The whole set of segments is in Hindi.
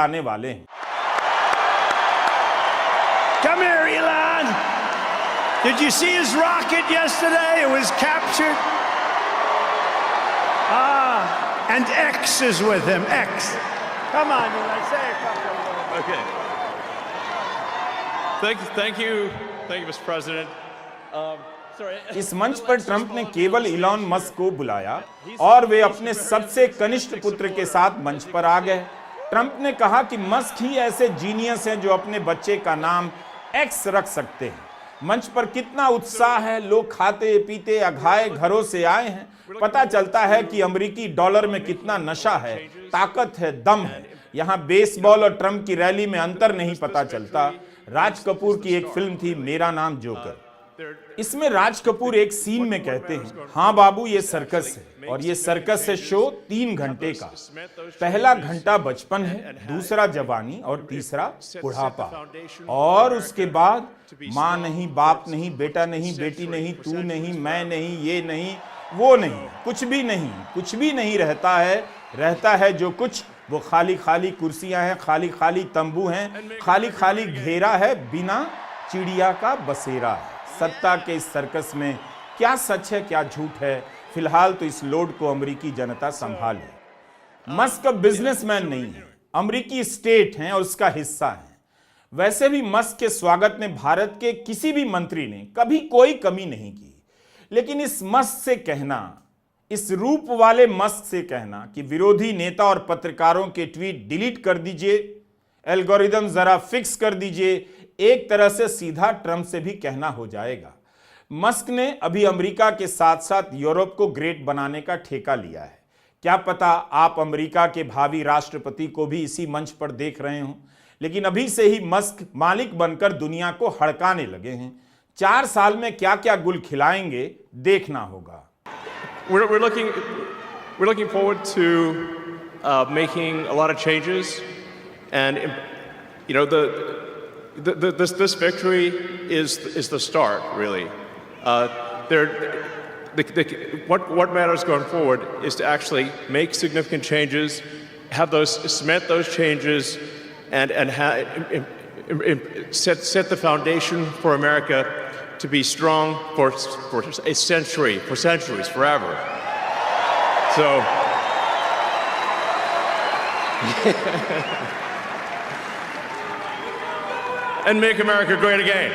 आने वाले हैं। Come here, Elon. Did you see his rocket yesterday? It was captured. And X is with him. X. Come on, Elon. Say a couple of words. Okay. Thank you, Mr. President. इस मंच पर ट्रंप ने केवल इलॉन मस्क को बुलाया और वे अपने सबसे कनिष्ठ पुत्र के साथ मंच पर आ गए। ट्रंप ने कहा कि मस्क ही ऐसे जीनियस हैं जो अपने बच्चे का नाम एक्स रख सकते हैं। मंच पर कितना उत्साह है, लोग खाते पीते अघाए घरों से आए हैं। पता चलता है कि अमेरिकी डॉलर में कितना नशा है, ताकत है, दम है। यहाँ बेसबॉल और ट्रंप की रैली में अंतर नहीं पता चलता। राज कपूर की एक फिल्म थी मेरा नाम जोकर। इसमें राज कपूर एक सीन में कहते हैं, हाँ बाबू ये सर्कस है, और ये सर्कस है शो 3 घंटे का। पहला घंटा बचपन है, दूसरा जवानी और तीसरा बुढ़ापा, और उसके बाद माँ नहीं, बाप नहीं, बेटा नहीं, बेटी नहीं, तू नहीं, मैं नहीं, ये नहीं, वो नहीं, कुछ भी नहीं रहता है जो कुछ वो खाली खाली कुर्सियां हैं, खाली खाली तंबू हैं, खाली खाली घेरा है, बिना चिड़िया का बसेरा है। सत्ता के इस सर्कस में क्या सच है क्या झूठ है, फिलहाल तो इस लोड को अमेरिकी जनता संभाले। मस्क बिजनेसमैन नहीं है, अमेरिकी स्टेट हैं और उसका हिस्सा है। वैसे भी मस्क के स्वागत में भारत के किसी भी मंत्री ने कभी कोई कमी नहीं की, लेकिन इस मस्क से कहना, इस रूप वाले मस्क से कहना कि विरोधी नेता और पत्रकारों के ट्वीट डिलीट कर दीजिए, एल्गोरिदम जरा फिक्स कर दीजिए, एक तरह से सीधा ट्रंप से भी कहना हो जाएगा। मस्क ने अभी अमेरिका के साथ साथ यूरोप को ग्रेट बनाने का ठेका लिया है। क्या पता आप अमेरिका के भावी राष्ट्रपति को भी इसी मंच पर देख रहे हों, लेकिन अभी से ही मस्क मालिक बनकर दुनिया को हड़काने लगे हैं। 4 साल में क्या क्या गुल खिलाएंगे, देखना होगा। We're looking forward to making a lot of changes, and you know this victory is the start, really. What matters going forward is to actually make significant changes, cement those changes, and set the foundation for America to be strong for a century, for centuries, forever. So, and make America great again.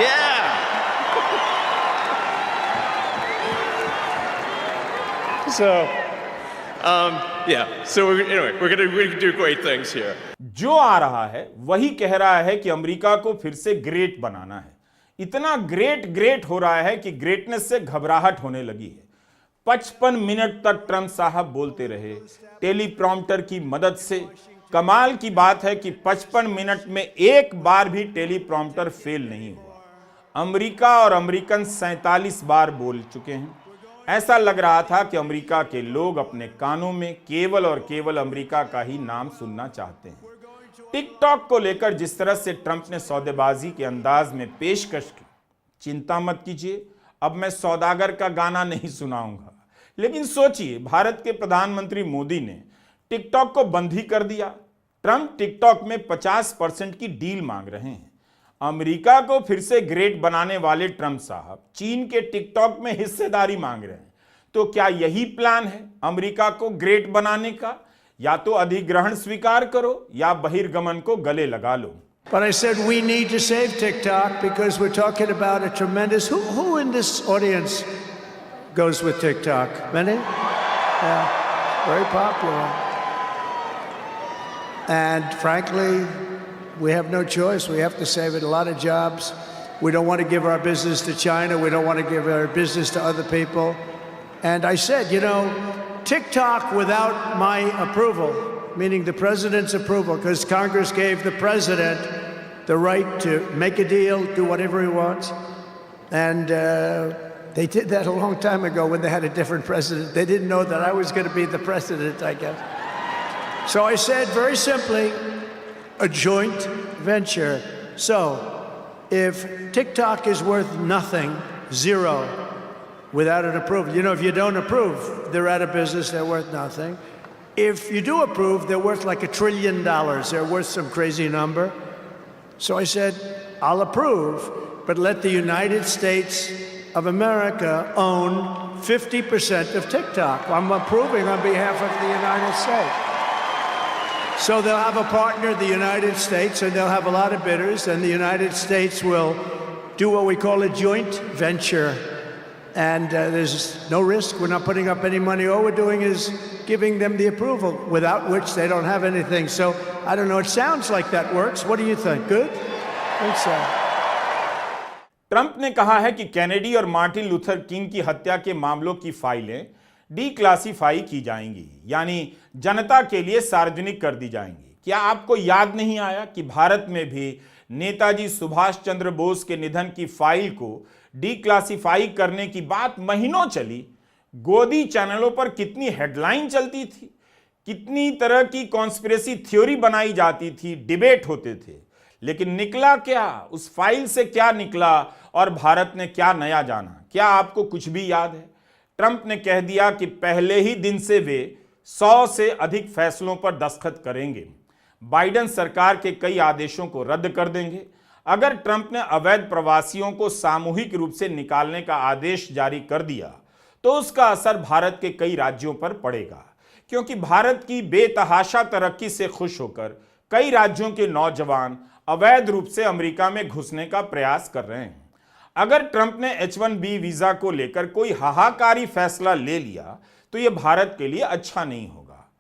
Yeah. So, So anyway, we're gonna do great things here. जो आ रहा है वही कह रहा है कि अमेरिका को फिर से ग्रेट बनाना है। इतना ग्रेट हो रहा है कि ग्रेटनेस से घबराहट होने लगी है। 55 मिनट तक ट्रंप साहब बोलते रहे टेलीप्रॉम्प्टर की मदद से। कमाल की बात है कि 55 मिनट में एक बार भी टेलीप्रॉम्प्टर फेल नहीं हुआ। अमेरिका और अमेरिकन 47 बार बोल चुके हैं। ऐसा लग रहा था कि अमेरिका के लोग अपने कानों में केवल और केवल अमेरिका का ही नाम सुनना चाहते हैं। टिकटॉक को लेकर जिस तरह से ट्रंप ने सौदेबाजी के अंदाज में पेशकश की, चिंता मत कीजिए, अब मैं सौदागर का गाना नहीं सुनाऊंगा। लेकिन सोचिए, भारत के प्रधानमंत्री मोदी ने टिकटॉक को बंद ही कर दिया। ट्रंप टिकटॉक में 50% की डील मांग रहे हैं। अमेरिका को फिर से ग्रेट बनाने वाले ट्रंप साहब चीन के टिकटॉक में हिस्सेदारी मांग रहे हैं। तो क्या यही प्लान है अमेरिका को ग्रेट बनाने का? या तो अधिग्रहण स्वीकार करो या बहिर्गमन को गले लगा लो। But I said we need to save TikTok because we're talking about a tremendous. Who in this audience goes with TikTok? Many? Yeah, very popular. And frankly, we have no choice. We have to save it. A lot of jobs. We don't want to give our business to China. We don't want to give our business to other people. And I said, you know, TikTok without my approval, meaning the president's approval, because Congress gave the president the right to make a deal, do whatever he wants. And they did that a long time ago when they had a different president. They didn't know that I was going to be the president, I guess. So I said very simply, a joint venture. So if TikTok is worth nothing, zero, without an approval, you know, if you don't approve, they're out of business, they're worth nothing. if you do approve, they're worth like $1 trillion. They're worth some crazy number. So I said, I'll approve, but let the United States of America own 50% of TikTok. I'm approving on behalf of the United States. So they'll have a partner, the United States, and they'll have a lot of bidders, and the United States will do what we call a joint venture. And there's no risk. We're not putting up any money. All we're doing is giving them the approval, without which they don't have anything. So I don't know. It sounds like that works. What do you think? Good? Think so. Trump ने कहा है कि कैनेडी और मार्टिन लूथर किंग की हत्या के मामलों की फाइलें डीक्लासिफाई की जाएंगी, यानी जनता के लिए सार्वजनिक कर दी जाएंगी। क्या आपको याद नहीं आया कि भारत में भी नेताजी सुभाष चंद्र बोस के निधन की फाइल को डीक्लासिफाई करने की बात महीनों चली? गोदी चैनलों पर कितनी हेडलाइन चलती थी, कितनी तरह की कॉन्स्पिरेसी थ्योरी बनाई जाती थी, डिबेट होते थे, लेकिन निकला क्या? उस फाइल से क्या निकला और भारत ने क्या नया जाना? क्या आपको कुछ भी याद है? ट्रंप ने कह दिया कि पहले ही दिन से वे 100 से अधिक फैसलों पर दस्तखत करेंगे, बाइडेन सरकार के कई आदेशों को रद्द कर देंगे। अगर ट्रंप ने अवैध प्रवासियों को सामूहिक रूप से निकालने का आदेश जारी कर दिया तो उसका असर भारत के कई राज्यों पर पड़ेगा, क्योंकि भारत की बेतहाशा तरक्की से खुश होकर कई राज्यों के नौजवान अवैध रूप से अमेरिका में घुसने का प्रयास कर रहे हैं। अगर ट्रंप ने H-1B वीजा को लेकर कोई हाहाकारी फैसला ले लिया तो यह भारत के लिए अच्छा नहीं होगा।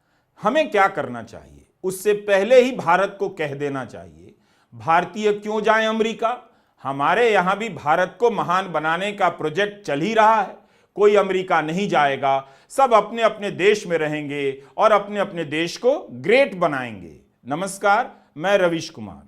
हमें क्या करना चाहिए? उससे पहले ही भारत को कह देना चाहिए, भारतीय क्यों जाएं अमेरिका? हमारे यहां भी भारत को महान बनाने का प्रोजेक्ट चल ही रहा है। कोई अमेरिका नहीं जाएगा, सब अपने अपने देश में रहेंगे और अपने अपने देश को ग्रेट बनाएंगे। नमस्कार, मैं रवीश कुमार।